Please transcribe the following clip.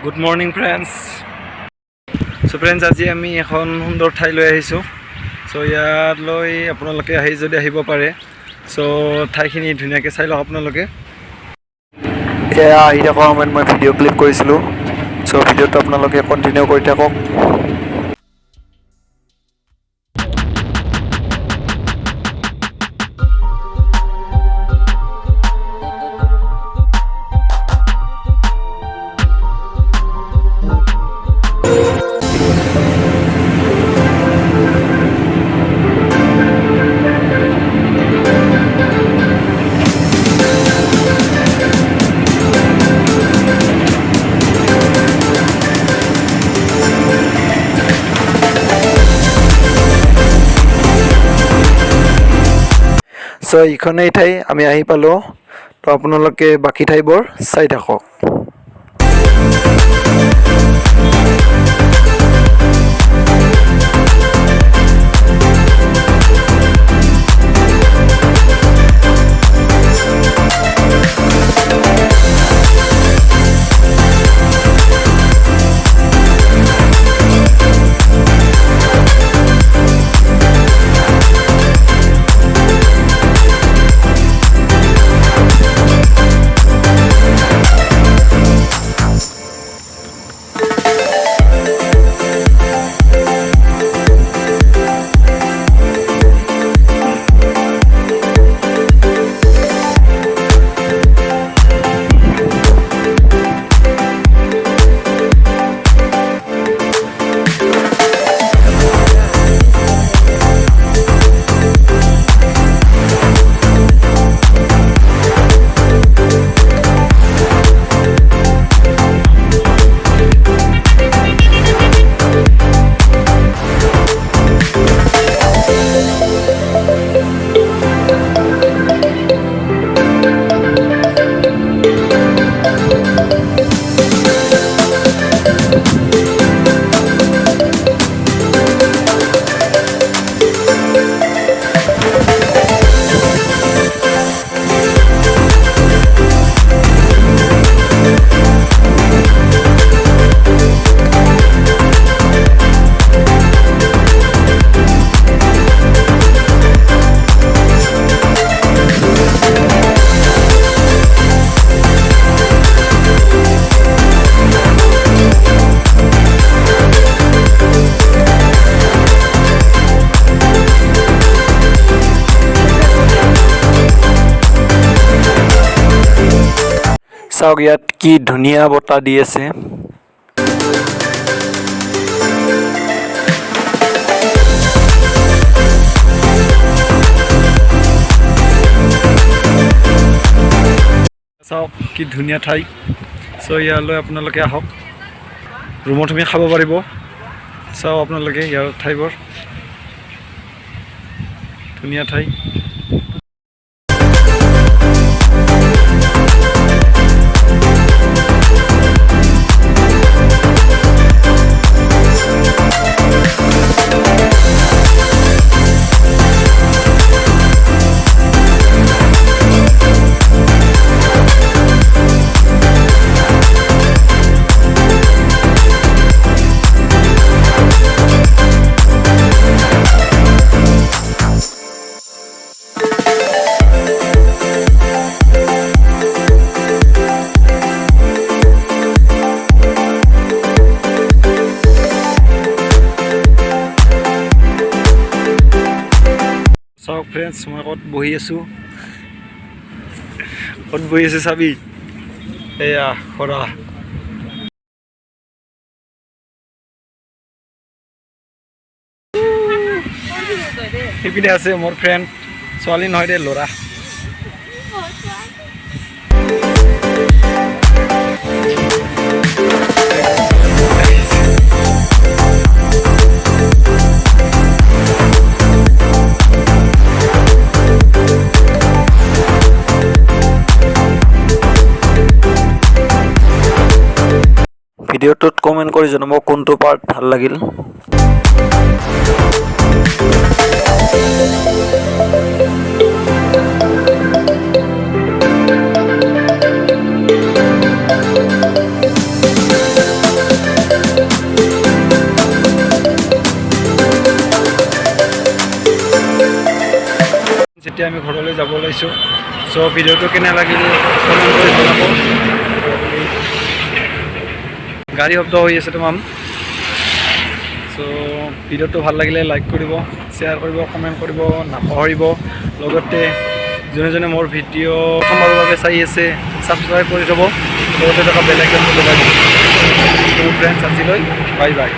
Good morning friends. So friends, আজি আমি এখন সুন্দৰ ঠাই লৈ আহিছো. So ইয়ালৈ আপোনালোকে আহি যদি আহিব পাৰে. So ঠাইখিনি ধুনীয়াকৈ চাই লওক আপোনালোকে. এয়া আহি থকা সময়ত মই ভিডিঅ' ক্লিপ কৰিছিলোঁ. So ভিডিঅ'টো আপোনালোকে কন্টিনিউ কৰি থাকক. So এইখনেই ঠাই আমি আহি পালোঁ. তো আপোনালোকে বাকী ঠাইবোৰ চাই থাকক. চাওক ইয়াত কি ধুনীয়া বতাহ দি আছে. চাওক কি ধুনীয়া ঠাই. চ' ইয়ালৈ আপোনালোকে আহক. ৰুমত তুমি খাব পাৰিব. চাওক আপোনালোকে ইয়াৰ ঠাইবোৰ ধুনীয়া ঠাই. চাওক ফ্ৰেণ্ডছ, মই ক'ত বহি আছোঁ. ক'ত বহি আছে চাবি. এয়া খৰা. সেইপিনে আছে মোৰ ফ্ৰেণ্ড. ছোৱালী নহয় দে, ল'ৰা. ভিডিঅ'টোত কমেণ্ট কৰি জনাব কোনটো পাৰ্ট ভাল লাগিল. এতিয়া আমি ঘৰলৈ যাব ওলাইছোঁ চ' ভিডিঅ'টো কেনে লাগিল কমেণ্ট কৰি জনাব গাড়ী শব্দ হৈ আছে তোমাম চ' ভিডিঅ'টো ভাল লাগিলে লাইক কৰিব শ্বেয়াৰ কৰিব কমেণ্ট কৰিব নাপাহৰিব লগতে যোনে মোৰ ভিডিঅ' প্ৰথমবাৰৰ বাবে চাই আছে ছাবস্ক্ৰাইব কৰি থ'ব লগতে থকা বেল আইকনটো দবাই দিব চ' ফ্ৰেণ্ডছ আজিলৈ বাই বাই